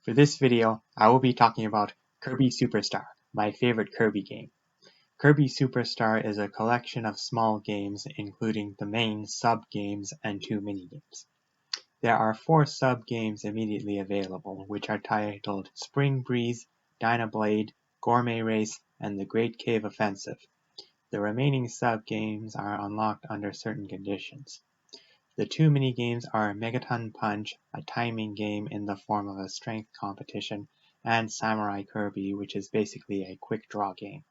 For this video, I will be talking about Kirby Superstar, my favorite Kirby game. Kirby Superstar is a collection of small games including the main sub-games and 2 mini-games. There are 4 sub-games immediately available, which are titled Spring Breeze, Dynablade, Gourmet Race, and the Great Cave Offensive. The remaining sub-games are unlocked under certain conditions. The 2 mini-games are Megaton Punch, a timing game in the form of a strength competition, and Samurai Kirby, which is basically a quick draw game.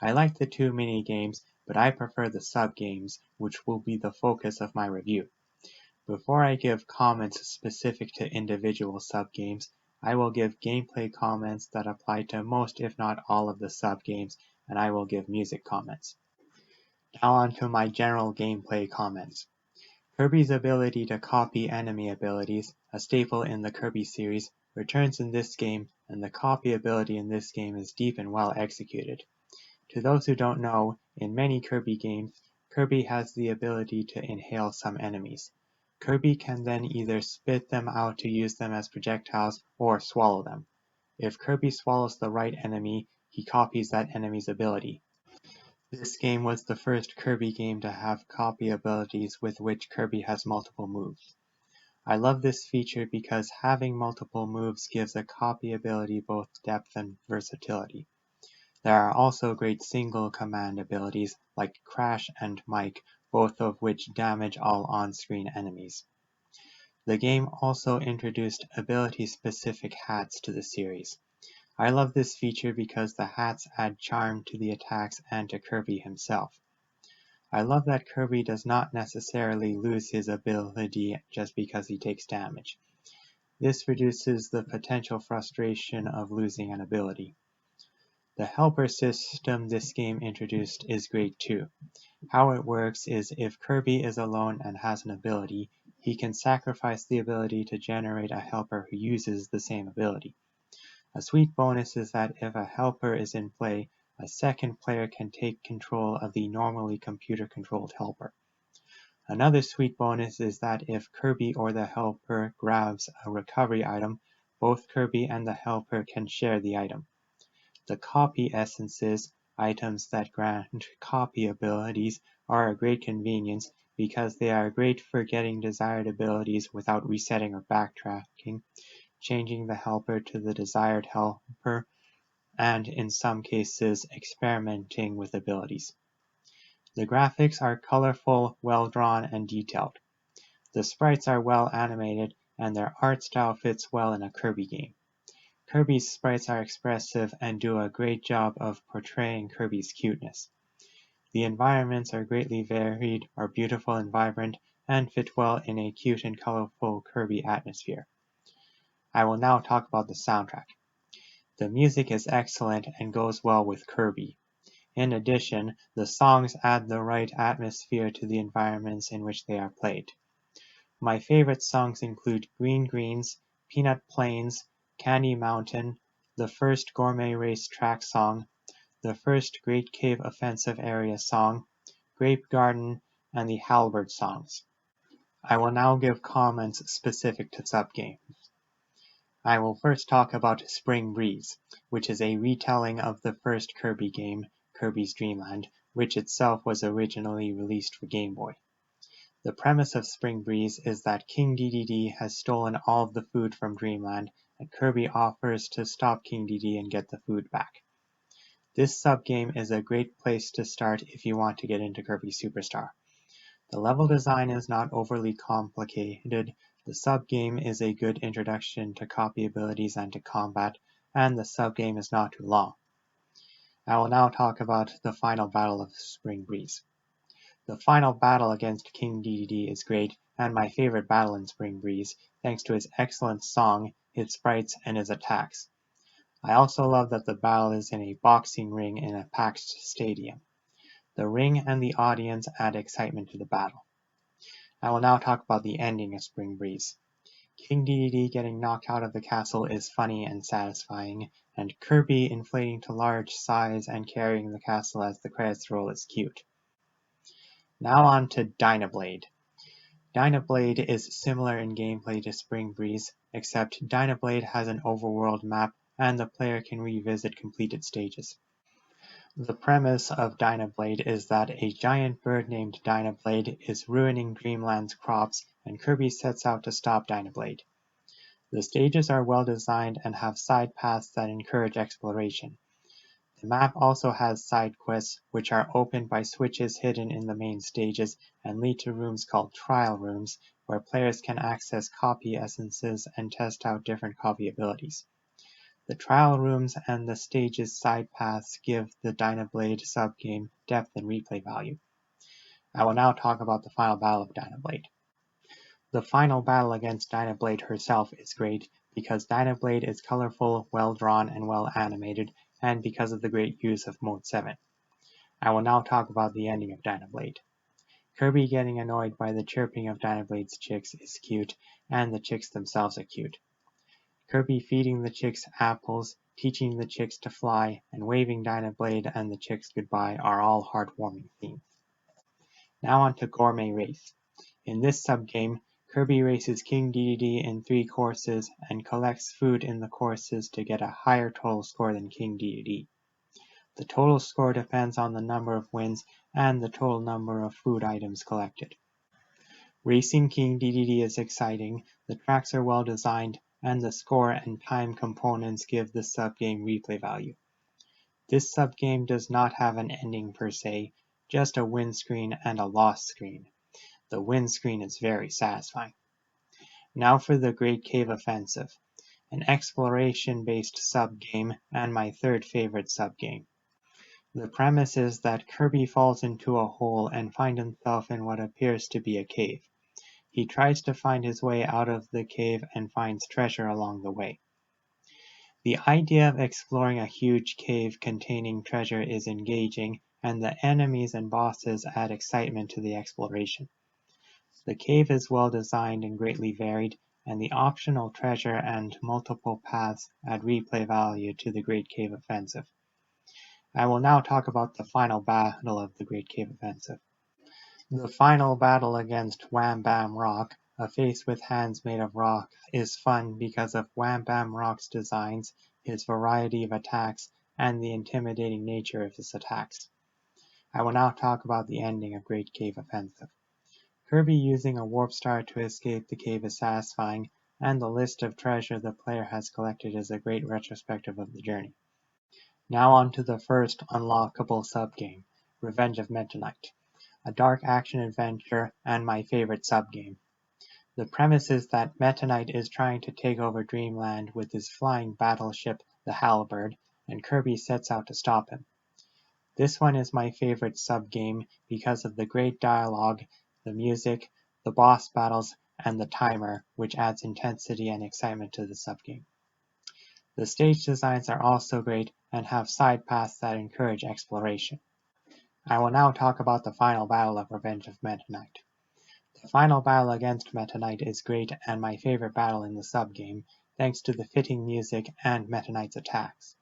I like the 2 mini-games, but I prefer the sub-games, which will be the focus of my review. Before I give comments specific to individual sub-games, I will give gameplay comments that apply to most if not all of the sub-games, and I will give music comments. Now on to my general gameplay comments. Kirby's ability to copy enemy abilities, a staple in the Kirby series, returns in this game, and the copy ability in this game is deep and well executed. To those who don't know, in many Kirby games, Kirby has the ability to inhale some enemies. Kirby can then either spit them out to use them as projectiles or swallow them. If Kirby swallows the right enemy, he copies that enemy's ability. This game was the first Kirby game to have copy abilities with which Kirby has multiple moves. I love this feature because having multiple moves gives a copy ability both depth and versatility. There are also great single command abilities like Crash and Mike, both of which damage all on-screen enemies. The game also introduced ability-specific hats to the series. I love this feature because the hats add charm to the attacks and to Kirby himself. I love that Kirby does not necessarily lose his ability just because he takes damage. This reduces the potential frustration of losing an ability. The helper system this game introduced is great too. How it works is if Kirby is alone and has an ability, he can sacrifice the ability to generate a helper who uses the same ability. A sweet bonus is that if a helper is in play, a second player can take control of the normally computer-controlled helper. Another sweet bonus is that if Kirby or the helper grabs a recovery item, both Kirby and the helper can share the item. The copy essences, items that grant copy abilities, are a great convenience because they are great for getting desired abilities without resetting or backtracking, changing the helper to the desired helper, and in some cases experimenting with abilities. The graphics are colorful, well-drawn, and detailed. The sprites are well animated, and their art style fits well in a Kirby game. Kirby's sprites are expressive and do a great job of portraying Kirby's cuteness. The environments are greatly varied, are beautiful and vibrant, and fit well in a cute and colorful Kirby atmosphere. I will now talk about the soundtrack. The music is excellent and goes well with Kirby. In addition, the songs add the right atmosphere to the environments in which they are played. My favorite songs include Green Greens, Peanut Plains, Candy Mountain, the first Gourmet Race track song, the first Great Cave Offensive area song, Grape Garden, and the Halberd songs. I will now give comments specific to subgames. I will first talk about Spring Breeze, which is a retelling of the first Kirby game, Kirby's Dream Land, which itself was originally released for Game Boy. The premise of Spring Breeze is that King Dedede has stolen all of the food from Dreamland, and Kirby offers to stop King Dedede and get the food back. This subgame is a great place to start if you want to get into Kirby Superstar. The level design is not overly complicated, the subgame is a good introduction to copy abilities and to combat, and the subgame is not too long. I will now talk about the final battle of Spring Breeze. The final battle against King Dedede is great, and my favorite battle in Spring Breeze, thanks to his excellent song, his sprites, and his attacks. I also love that the battle is in a boxing ring in a packed stadium. The ring and the audience add excitement to the battle. I will now talk about the ending of Spring Breeze. King Dedede getting knocked out of the castle is funny and satisfying, and Kirby inflating to large size and carrying the castle as the credits roll is cute. Now on to Dynablade. Dynablade is similar in gameplay to Spring Breeze, except Dynablade has an overworld map and the player can revisit completed stages. The premise of Dynablade is that a giant bird named Dynablade is ruining Dreamland's crops and Kirby sets out to stop Dynablade. The stages are well designed and have side paths that encourage exploration. The map also has side quests, which are opened by switches hidden in the main stages and lead to rooms called trial rooms, where players can access copy essences and test out different copy abilities. The trial rooms and the stage's side paths give the Dynablade subgame depth and replay value. I will now talk about the final battle of Dynablade. The final battle against Dynablade herself is great because Dynablade is colorful, well drawn, and well animated, and because of the great use of Mode 7. I will now talk about the ending of Dynablade. Kirby getting annoyed by the chirping of Dynablade's chicks is cute, and the chicks themselves are cute. Kirby feeding the chicks apples, teaching the chicks to fly, and waving Dynablade and the chicks goodbye are all heartwarming themes. Now on to Gourmet Race. In this subgame, Kirby races King Dedede in 3 courses and collects food in the courses to get a higher total score than King Dedede. The total score depends on the number of wins and the total number of food items collected. Racing King Dedede is exciting, the tracks are well designed, and the score and time components give the subgame replay value. This subgame does not have an ending per se, just a win screen and a loss screen. The win screen is very satisfying. Now for the Great Cave Offensive, an exploration-based subgame and my third favorite subgame. The premise is that Kirby falls into a hole and finds himself in what appears to be a cave. He tries to find his way out of the cave and finds treasure along the way. The idea of exploring a huge cave containing treasure is engaging, and the enemies and bosses add excitement to the exploration. The cave is well designed and greatly varied, and the optional treasure and multiple paths add replay value to the Great Cave Offensive. I will now talk about the final battle of the Great Cave Offensive. The final battle against Wham Bam Rock, a face with hands made of rock, is fun because of Wham Bam Rock's designs, his variety of attacks, and the intimidating nature of his attacks. I will now talk about the ending of Great Cave Offensive. Kirby using a warp star to escape the cave is satisfying, and the list of treasure the player has collected is a great retrospective of the journey. Now on to the first unlockable subgame, Revenge of Meta Knight, a dark action adventure and my favorite subgame. The premise is that Meta Knight is trying to take over Dreamland with his flying battleship, the Halberd, and Kirby sets out to stop him. This one is my favorite subgame because of the great dialogue, the music, the boss battles, and the timer, which adds intensity and excitement to the subgame. The stage designs are also great and have side paths that encourage exploration. I will now talk about the final battle of Revenge of Meta Knight. The final battle against Meta Knight is great and my favorite battle in the subgame, thanks to the fitting music and Meta Knight's attacks.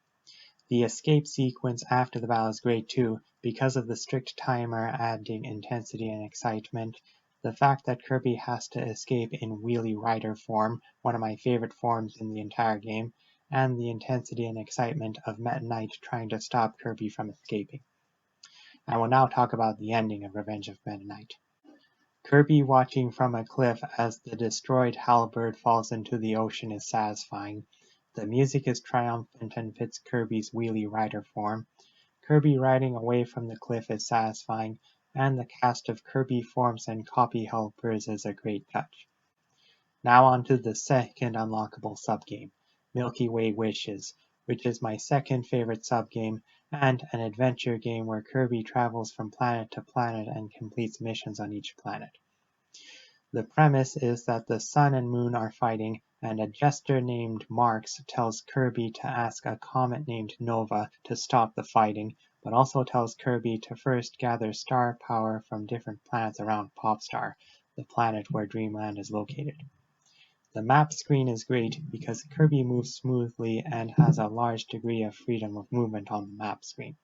The escape sequence after the battle is great too, because of the strict timer adding intensity and excitement, the fact that Kirby has to escape in Wheelie Rider form, one of my favorite forms in the entire game, and the intensity and excitement of Meta Knight trying to stop Kirby from escaping. I will now talk about the ending of Revenge of Meta Knight. Kirby watching from a cliff as the destroyed Halberd falls into the ocean is satisfying. The music is triumphant and fits Kirby's Wheelie Rider form. Kirby riding away from the cliff is satisfying, and the cast of Kirby forms and copy helpers is a great touch. Now on to the second unlockable subgame, Milky Way Wishes, which is my second favorite subgame and an adventure game where Kirby travels from planet to planet and completes missions on each planet. The premise is that the sun and moon are fighting, and a jester named Marx tells Kirby to ask a comet named Nova to stop the fighting, but also tells Kirby to first gather star power from different planets around Popstar, the planet where Dreamland is located. The map screen is great because Kirby moves smoothly and has a large degree of freedom of movement on the map screen.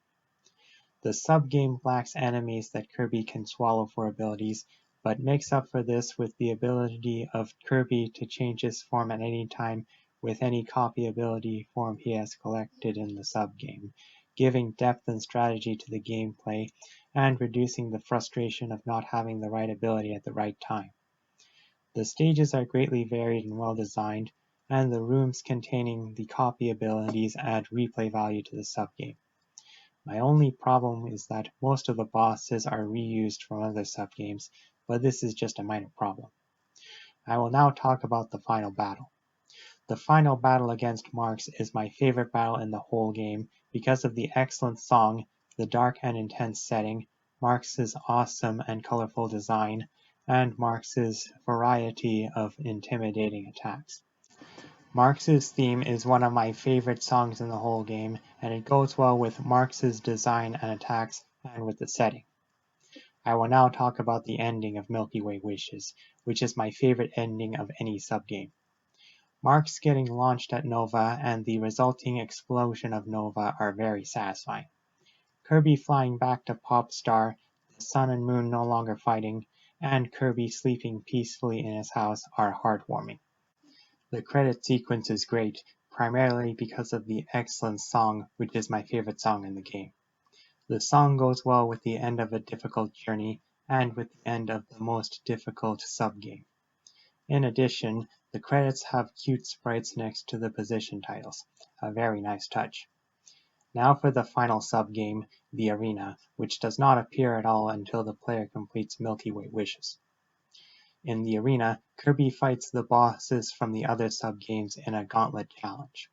The subgame lacks enemies that Kirby can swallow for abilities, but makes up for this with the ability of Kirby to change his form at any time with any copy ability form he has collected in the sub-game, giving depth and strategy to the gameplay, and reducing the frustration of not having the right ability at the right time. The stages are greatly varied and well designed, and the rooms containing the copy abilities add replay value to the sub-game. My only problem is that most of the bosses are reused from other sub-games, but this is just a minor problem. I will now talk about the final battle. The final battle against Marx is my favorite battle in the whole game because of the excellent song, the dark and intense setting, Marx's awesome and colorful design, and Marx's variety of intimidating attacks. Marx's theme is one of my favorite songs in the whole game, and it goes well with Marx's design and attacks and with the setting. I will now talk about the ending of Milky Way Wishes, which is my favorite ending of any subgame. Marx getting launched at Nova and the resulting explosion of Nova are very satisfying. Kirby flying back to Popstar, the sun and moon no longer fighting, and Kirby sleeping peacefully in his house are heartwarming. The credit sequence is great, primarily because of the excellent song, which is my favorite song in the game. The song goes well with the end of a difficult journey and with the end of the most difficult subgame. In addition, the credits have cute sprites next to the position titles, a very nice touch. Now for the final subgame, the arena, which does not appear at all until the player completes Milky Way Wishes. In the arena, Kirby fights the bosses from the other subgames in a gauntlet challenge.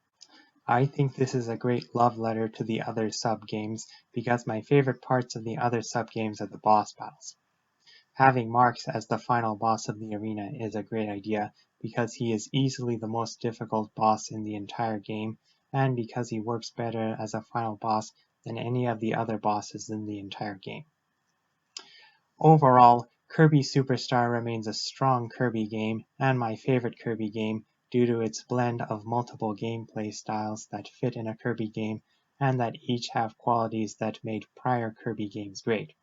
I think this is a great love letter to the other subgames because my favorite parts of the other subgames are the boss battles. Having Marx as the final boss of the arena is a great idea because he is easily the most difficult boss in the entire game and because he works better as a final boss than any of the other bosses in the entire game. Overall, Kirby Superstar remains a strong Kirby game and my favorite Kirby game due to its blend of multiple gameplay styles that fit in a Kirby game and that each have qualities that made prior Kirby games great.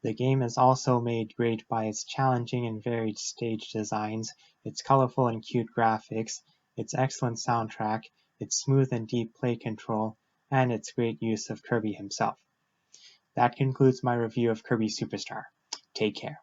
The game is also made great by its challenging and varied stage designs, its colorful and cute graphics, its excellent soundtrack, its smooth and deep play control, and its great use of Kirby himself. That concludes my review of Kirby Superstar. Take care.